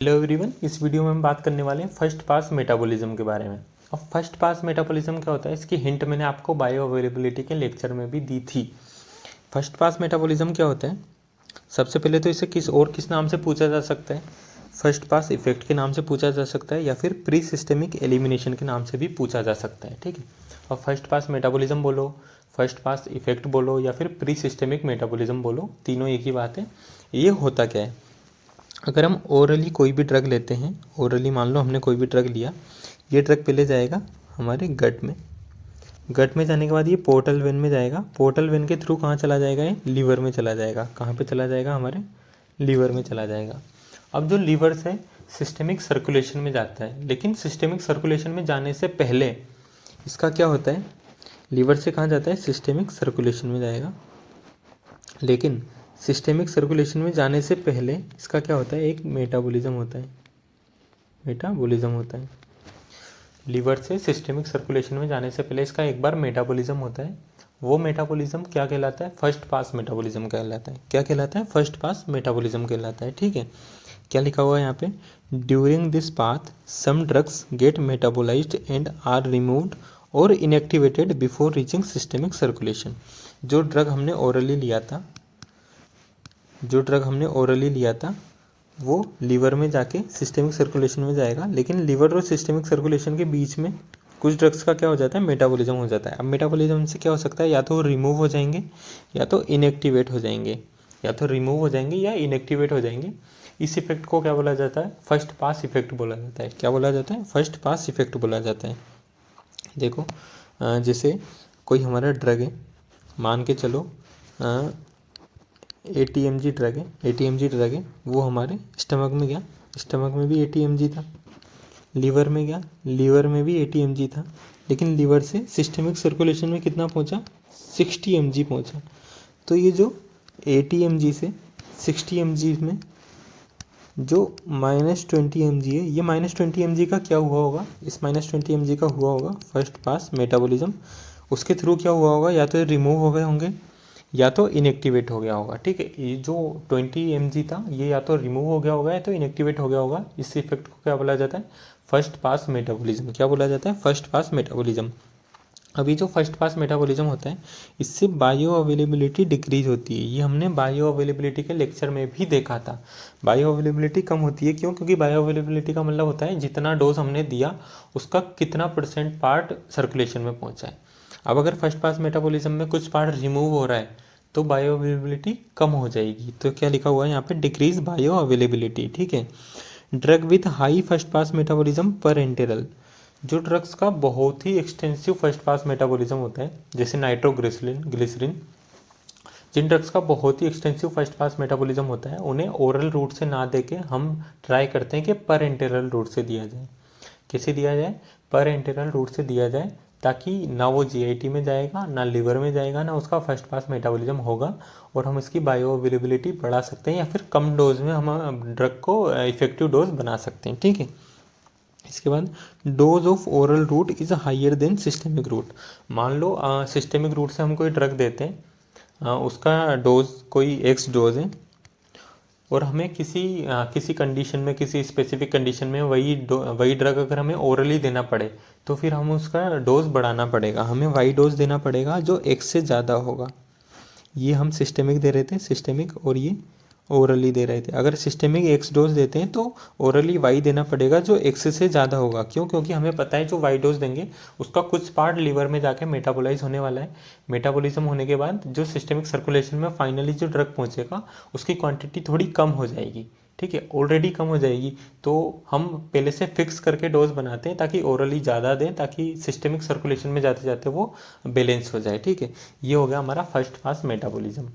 Hello everyone, इस video में हम बात करने वाले हैं फर्स्ट पास मेटाबॉलिज्म के बारे में। अब फर्स्ट पास मेटाबॉलिज्म क्या होता है, इसकी हिंट मैंने आपको बायो अवेलेबिलिटी के लेक्चर में भी दी थी। फर्स्ट पास मेटाबॉलिज्म क्या होता है, सबसे पहले तो इसे किस नाम से पूछा जा सकता है। फर्स्ट पास इफेक्ट के नाम से पूछा जा सकता है या फिर प्री सिस्टमिक एलिमिनेशन के नाम से भी पूछा जा सकता है। ठीक है, और फर्स्ट पास मेटाबॉलिज्म बोलो, फर्स्ट पास इफेक्ट बोलो या फिर प्री सिस्टमिक मेटाबॉलिज्म बोलो, तीनों एक ही बात है। ये होता क्या है, अगर हम ओरली कोई भी ड्रग लेते हैं, ओरली मान लो हमने कोई भी ड्रग लिया, ये ड्रग पहले जाएगा हमारे गट में, गट में जाने के बाद ये पोर्टल वेन में जाएगा, पोर्टल वेन के थ्रू कहाँ चला जाएगा, ये लीवर में चला जाएगा। कहाँ पे चला जाएगा, हमारे लीवर में चला जाएगा। अब जो लीवर से सिस्टेमिक सर्कुलेशन में जाता है, लेकिन सिस्टेमिक सर्कुलेशन में जाने से पहले इसका क्या होता है, लीवर से कहाँ जाता है, सिस्टेमिक सर्कुलेशन में जाएगा, लेकिन सिस्टेमिक सर्कुलेशन में जाने से पहले इसका क्या होता है, एक मेटाबॉलिज्म होता है, मेटाबॉलिज्म होता है। लीवर से सिस्टेमिक सर्कुलेशन में जाने से पहले इसका एक बार मेटाबॉलिज्म होता है। वो मेटाबॉलिज्म क्या कहलाता है, फर्स्ट पास मेटाबॉलिज्म कहलाता है। क्या कहलाता है, फर्स्ट पास मेटाबॉलिज्म कहलाता है। ठीक है, क्या लिखा हुआ है यहाँ पे, during this path some drugs get metabolized and are removed और inactivated before reaching systemic circulation. जो ड्रग हमने ओरली लिया था वो लीवर में जाके सिस्टेमिक सर्कुलेशन में जाएगा, लेकिन लीवर और सिस्टेमिक सर्कुलेशन के बीच में कुछ ड्रग्स का क्या हो जाता है, मेटाबॉलिज्म हो जाता है। अब मेटाबॉलिज्म से क्या हो सकता है, या तो रिमूव हो जाएंगे या तो इनएक्टिवेट हो जाएंगे, या इनएक्टिवेट हो जाएंगे। इस इफेक्ट को क्या बोला जाता है, फर्स्ट पास इफेक्ट बोला जाता है। क्या बोला जाता है, फर्स्ट पास इफेक्ट बोला जाता है। देखो, जैसे कोई हमारा ड्रग है, मान के चलो ATMG ड्रग है, वो हमारे स्टमक में गया, स्टमक में भी ATMG था, लीवर में गया, लीवर में भी ATMG था, लेकिन लीवर से सिस्टेमिक सर्कुलेशन में कितना पहुंचा, 60 mg पहुंचा। तो ये जो ATMG से 60 mg में जो -20 mg है, ये -20 mg का क्या हुआ होगा, इस -20 mg का हुआ होगा फर्स्ट पास मेटाबॉलिज्म। उसके थ्रू क्या हुआ होगा, या तो रिमूव हो गए होंगे या तो इनएक्टिवेट हो गया होगा। ठीक है, ये जो 20 mg था ये या तो रिमूव हो गया होगा या तो इनएक्टिवेट हो गया होगा। इस इफेक्ट को क्या बोला जाता है, फर्स्ट पास मेटाबॉलिज्म। क्या बोला जाता है, फर्स्ट पास मेटाबॉलिज्म। अभी जो फर्स्ट पास मेटाबॉलिज्म होता है, इससे बायो अवेलेबिलिटी डिक्रीज होती है। ये हमने बायो अवेलेबिलिटी के लेक्चर में भी देखा था। बायो अवेलेबिलिटी कम होती है, क्यों, क्योंकि बायो अवेलेबिलिटी का मतलब होता है जितना डोज हमने दिया उसका कितना % पार्ट सर्कुलेशन में पहुंचा है। अब अगर फर्स्ट पास मेटाबॉलिज्म में कुछ पार्ट रिमूव हो रहा है तो बायो अवेलेबिलिटी कम हो जाएगी। तो क्या लिखा हुआ है यहाँ पे, डिक्रीज बायो अवेलेबिलिटी। ठीक है, drug with high first pass metabolism पर एंटेरल, जो ड्रग्स का बहुत ही एक्सटेंसिव फर्स्ट पास मेटाबॉलिज्म होता है, जैसे नाइट्रोग्लिसरीन, जिन ड्रग्स का बहुत ही एक्सटेंसिव फर्स्ट पास मेटाबॉलिज्म होता है, उन्हें ओरल रूट से ना देके हम ट्राई करते हैं कि पर एंटेरल रूट से दिया जाए। कैसे दिया जाए, पर एंटेरल रूट से दिया जाए, ताकि ना वो GIT में जाएगा, ना लिवर में जाएगा, ना उसका फर्स्ट पास मेटाबॉलिज्म होगा, और हम इसकी बायो अवेलेबिलिटी बढ़ा सकते हैं या फिर कम डोज में हम ड्रग को इफेक्टिव डोज बना सकते हैं। ठीक है, इसके बाद dose of oral route is higher than systemic route. मान लो सिस्टेमिक रूट से हम कोई ड्रग देते हैं, उसका डोज कोई X डोज है, और हमें किसी कंडीशन में, किसी स्पेसिफिक कंडीशन में वही ड्रग अगर हमें ओरली देना पड़े तो फिर हम उसका डोज बढ़ाना पड़ेगा, हमें वाई डोज देना पड़ेगा जो X से ज़्यादा होगा। ये हम सिस्टेमिक दे रहे थे, सिस्टेमिक, और ये ओरली दे रहे थे। अगर सिस्टेमिक X डोज देते हैं तो ओरली वाई देना पड़ेगा जो X से ज़्यादा होगा। क्यों, क्योंकि हमें पता है जो वाई डोज देंगे उसका कुछ पार्ट लीवर में जाके मेटाबोलाइज होने वाला है। मेटाबॉलिज्म होने के बाद जो सिस्टेमिक सर्कुलेशन में फाइनली जो ड्रग पहुंचेगा उसकी क्वांटिटी थोड़ी कम हो जाएगी। ठीक है, ऑलरेडी कम हो जाएगी, तो हम पहले से फिक्स करके डोज बनाते हैं ताकि ओरली ज़्यादा दें, ताकि सिस्टेमिक सर्कुलेशन में जाते जाते वो बैलेंस हो जाए। ठीक है, ये हो गया हमारा फर्स्ट पास मेटाबॉलिज्म।